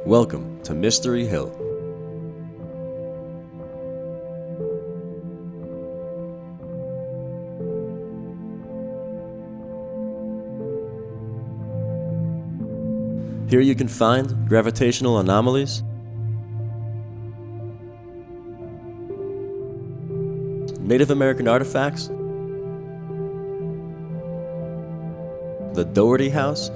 Welcome to Mystery Hill. Here you can find gravitational anomalies, Native American artifacts, the Doherty House,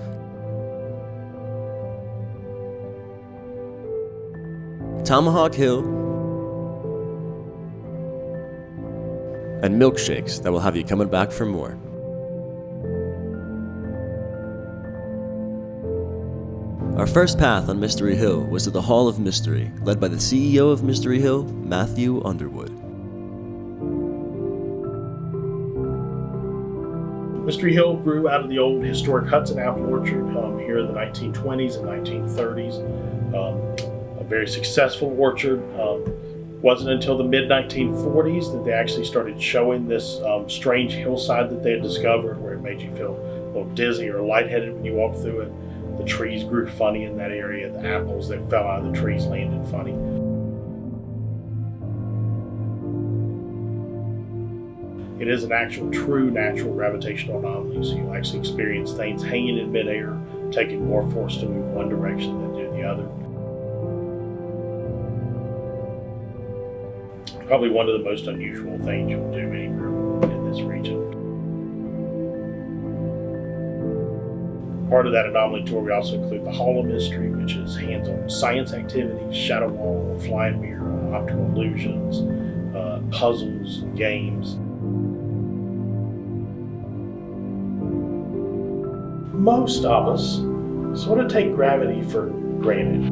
Tomahawk Hill, and milkshakes that will have you coming back for more. Our first path on Mystery Hill was to the Hall of Mystery, led by the CEO of Mystery Hill, Matthew Underwood. Mystery Hill grew out of the old historic Hudson apple orchard here in the 1920s and 1930s. A very successful orchard. Wasn't until the mid-1940s that they actually started showing this strange hillside that they had discovered, where it made you feel a little dizzy or lightheaded when you walked through it. The trees grew funny in that area. The apples that fell out of the trees landed funny. It is an actual true natural gravitational anomaly, so you'll actually experience things hanging in midair, taking more force to move one direction than do the other. Probably one of the most unusual things you'll do anywhere in this region. Part of that anomaly tour, we also include the Hall of Mystery, which is hands-on science activities, shadow wall, flying mirror, optical illusions, puzzles, games. Most of us sort of take gravity for granted.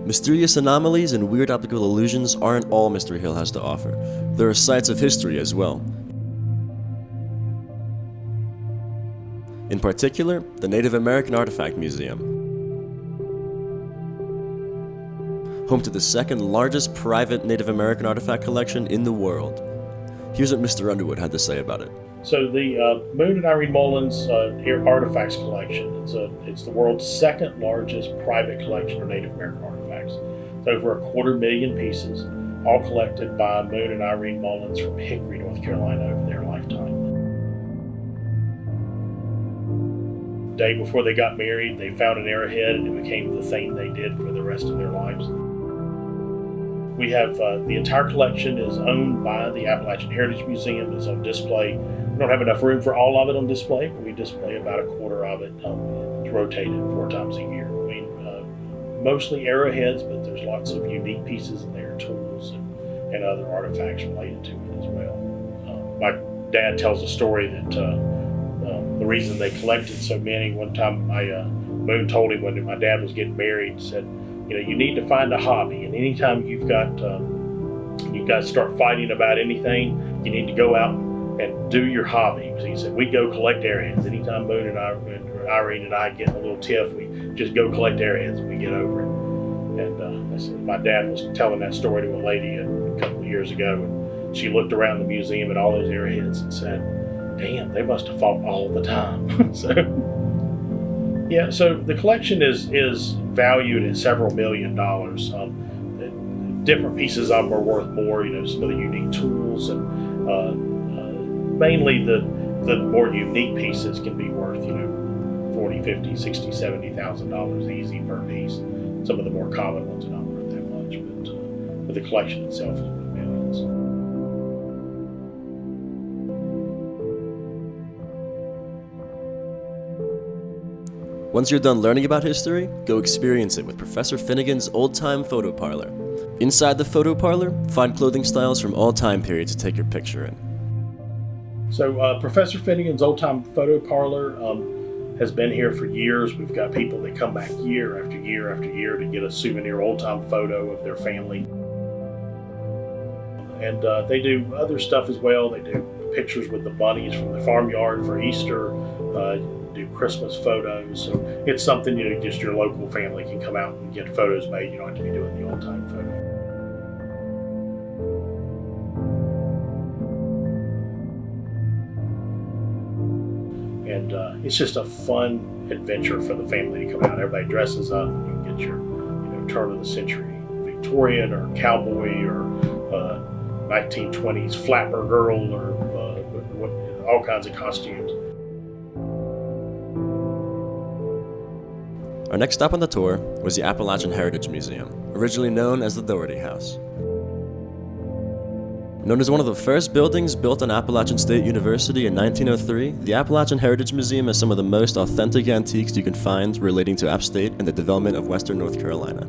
Mysterious anomalies and weird optical illusions aren't all Mystery Hill has to offer. There are sites of history as well. In particular, the Native American Artifact Museum, home to the second largest private Native American artifact collection in the world. Here's what Mr. Underwood had to say about it. So the Moon and Irene Mullins Artifacts Collection, it's the world's second largest private collection of Native American artifacts. It's over 250,000 pieces, all collected by Moon and Irene Mullins from Hickory, North Carolina over their lifetime. The day before they got married, they found an arrowhead and it became the thing they did for the rest of their lives. We have the entire collection is owned by the Appalachian Heritage Museum. It's on display. We don't have enough room for all of it on display, but we display about a quarter of it. It's rotated 4 times a year. I mean, mostly arrowheads, but there's lots of unique pieces in there, tools and other artifacts related to it as well. My dad tells a story that the reason they collected so many, one time Moon told him when my dad was getting married, said, you need to find a hobby, and anytime you guys start fighting about anything, you need to go out and do your hobby. So he said, we go collect arrowheads. Anytime Moon and Irene and I get in a little tiff, we just go collect arrowheads and we get over it. And my dad was telling that story to a lady a couple of years ago, and she looked around the museum at all those arrowheads and said, damn, they must have fought all the time. So the collection is valued at several $1 million. Different pieces of them are worth more, some of the unique tools, and mainly the more unique pieces can be worth, $40, $50, $60, $70,000 easy per piece. Some of the more common ones are not worth that much, but the collection itself is worth millions. Once you're done learning about history, go experience it with Professor Finnegan's old-time photo parlor. Inside the photo parlor, find clothing styles from all time periods to take your picture in. So Professor Finnegan's old-time photo parlor has been here for years. We've got people that come back year after year after year to get a souvenir old-time photo of their family. And they do other stuff as well. They do pictures with the bunnies from the farmyard for Easter, do Christmas photos. So it's something, just your local family can come out and get photos made. You don't have to be doing the old-time photo. And it's just a fun adventure for the family to come out. Everybody dresses up. You can get your, turn of the century Victorian or cowboy or 1920s flapper girl or all kinds of costumes. Our next stop on the tour was the Appalachian Heritage Museum, originally known as the Doherty House. Known as one of the first buildings built on Appalachian State University in 1903, the Appalachian Heritage Museum has some of the most authentic antiques you can find relating to App State and the development of Western North Carolina.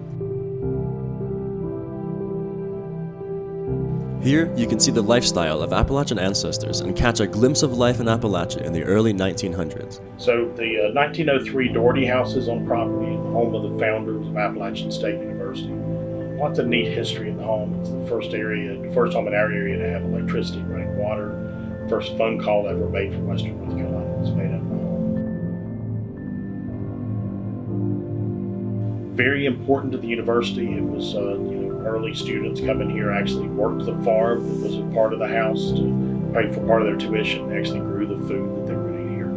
Here, you can see the lifestyle of Appalachian ancestors and catch a glimpse of life in Appalachia in the early 1900s. So the 1903 Doherty House is on property, the home of the founders of Appalachian State University. Lots of neat history in the home. It's the first home in our area to have electricity, running water. First phone call ever made from Western North Carolina was made at the home. Very important to the university. It was, early students coming here actually worked the farm that was a part of the house to pay for part of their tuition. They actually grew the food that they were going to eat here.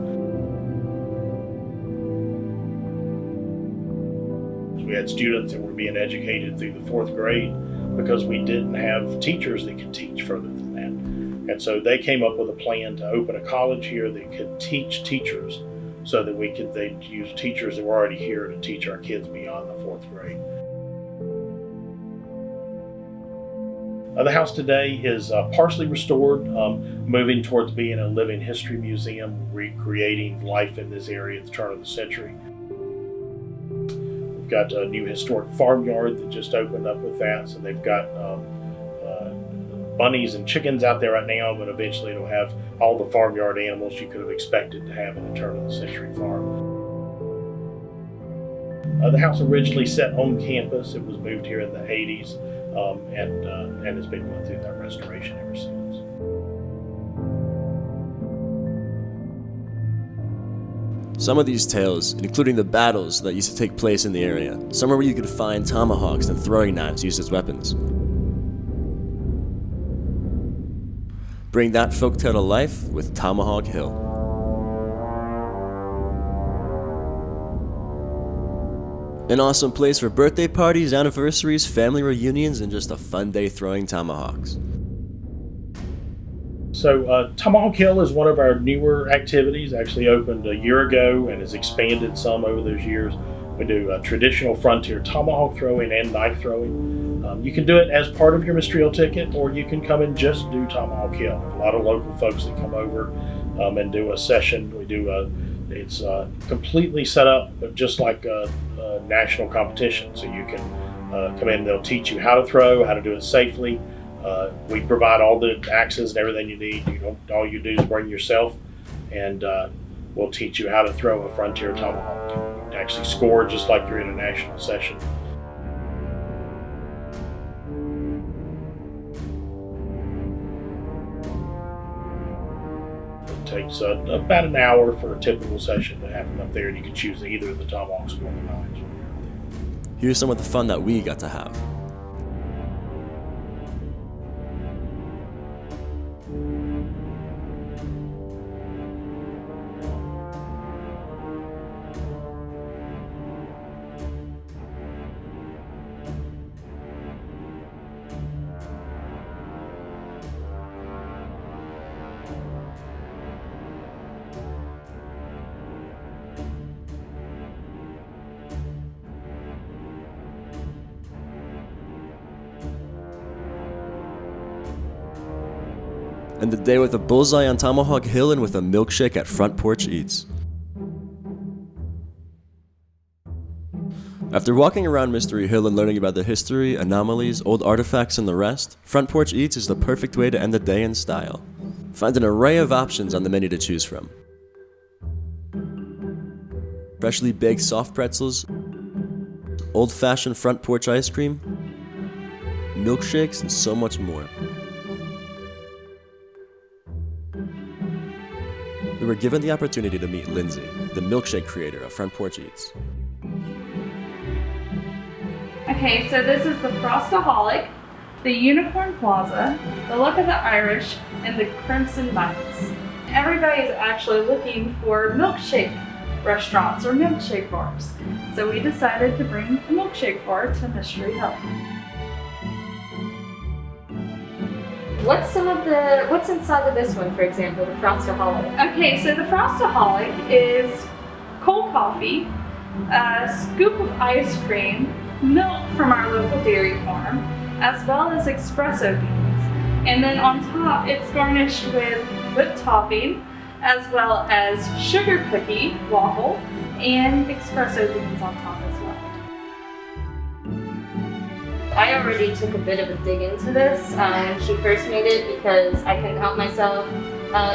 So we had students that were being educated through the 4th grade because we didn't have teachers that could teach further than that. And so they came up with a plan to open a college here that could teach teachers so that they'd use teachers that were already here to teach our kids beyond the 4th grade. The house today is partially restored, moving towards being a living history museum, recreating life in this area at the turn of the century. We've got a new historic farmyard that just opened up with that, so they've got bunnies and chickens out there right now, but eventually it'll have all the farmyard animals you could have expected to have in a turn of the century farm. The house originally set on campus. It was moved here in the 80s. And has been going through that restoration ever since. Some of these tales, including the battles that used to take place in the area, somewhere where you could find tomahawks and throwing knives used as weapons. Bring that folktale to life with Tomahawk Hill. An awesome place for birthday parties, anniversaries, family reunions, and just a fun day throwing tomahawks. So Tomahawk Hill is one of our newer activities, actually opened a year ago and has expanded some over those years. We do traditional frontier tomahawk throwing and knife throwing. You can do it as part of your Mistrial ticket, or you can come and just do Tomahawk Hill. A lot of local folks that come over and do a session. It's completely set up just like a national competition. So you can come in, they'll teach you how to throw, how to do it safely. We provide all the axes and everything you need. All you do is bring yourself, and we'll teach you how to throw a frontier tomahawk. You actually score just like you're in a national session. It takes about an hour for a typical session to happen up there, and you can choose either of the tomahawks or the knives. Here's some of the fun that we got to have. And the day with a bullseye on Tomahawk Hill and with a milkshake at Front Porch Eats. After walking around Mystery Hill and learning about the history, anomalies, old artifacts, and the rest, Front Porch Eats is the perfect way to end the day in style. Find an array of options on the menu to choose from. Freshly baked soft pretzels, old-fashioned front porch ice cream, milkshakes, and so much more. We were given the opportunity to meet Lindsay, the milkshake creator of Front Porch Eats. Okay, so this is the Frostaholic, the Unicorn Plaza, the Luck of the Irish, and the Crimson Knights. Everybody is actually looking for milkshake restaurants or milkshake bars. So we decided to bring a milkshake bar to Mystery Hill. What's inside of this one, for example, the Frostaholic? Okay, so the Frostaholic is cold coffee, a scoop of ice cream, milk from our local dairy farm, as well as espresso beans. And then on top, it's garnished with whipped topping, as well as sugar cookie, waffle, and espresso beans on top as well. I already took a bit of a dig into this when she first made it because I couldn't help myself.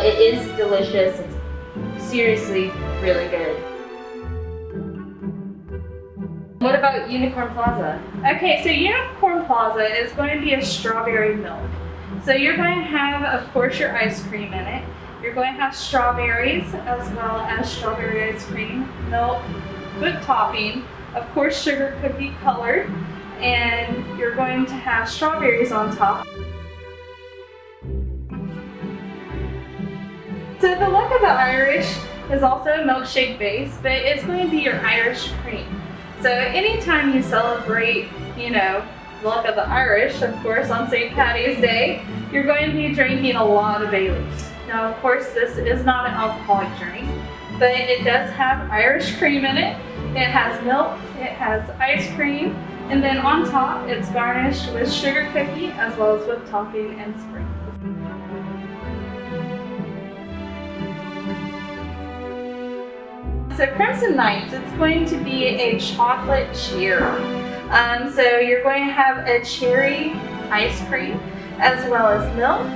It is delicious. It's seriously really good. What about Unicorn Plaza? Okay, so Unicorn Plaza is going to be a strawberry milk. So you're going to have, of course, your ice cream in it. You're going to have strawberries as well as strawberry ice cream, milk, whipped topping, of course, sugar cookie colored, and you're going to have strawberries on top. So the Luck of the Irish is also a milkshake base, but it's going to be your Irish cream. So anytime you celebrate, Luck of the Irish, of course, on St. Patty's Day, you're going to be drinking a lot of Baileys. Now, of course, this is not an alcoholic drink, but it does have Irish cream in it. It has milk, it has ice cream, and then on top, it's garnished with sugar cookie as well as whipped topping and sprinkles. So Crimson Knights, it's going to be a chocolate cherry. So you're going to have a cherry ice cream as well as milk.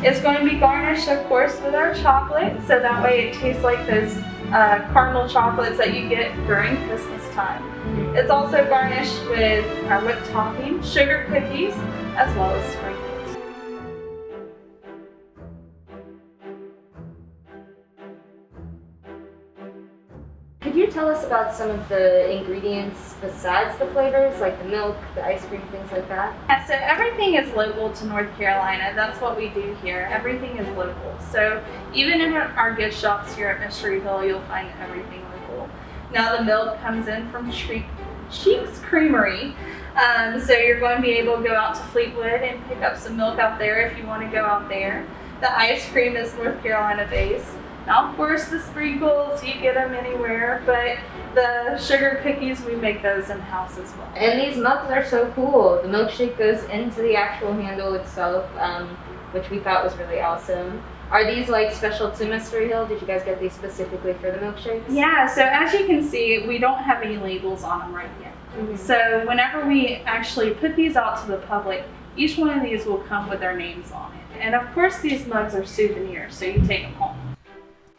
It's going to be garnished, of course, with our chocolate, so that way it tastes like those caramel chocolates that you get during Christmas time. It's also garnished with our whipped topping, sugar cookies, as well as sprinkles. Could you tell us about some of the ingredients besides the flavors, like the milk, the ice cream, things like that? Yeah, so everything is local to North Carolina. That's what we do here. Everything is local. So even in our gift shops here at Mystery Hill, you'll find everything local. Now the milk comes in from Cheeks Creamery. So you're going to be able to go out to Fleetwood and pick up some milk out there if you want to go out there. The ice cream is North Carolina based. Now, of course, the sprinkles, you get them anywhere, but the sugar cookies, we make those in-house as well. And these mugs are so cool. The milkshake goes into the actual handle itself, which we thought was really awesome. Are these like special to Mystery Hill? Did you guys get these specifically for the milkshakes? Yeah, so as you can see, we don't have any labels on them right yet. Mm-hmm. So whenever we actually put these out to the public, each one of these will come with their names on it. And of course, these mugs are souvenirs, so you take them home.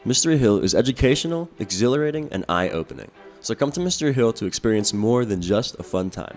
Mystery Hill is educational, exhilarating, and eye-opening. So come to Mystery Hill to experience more than just a fun time.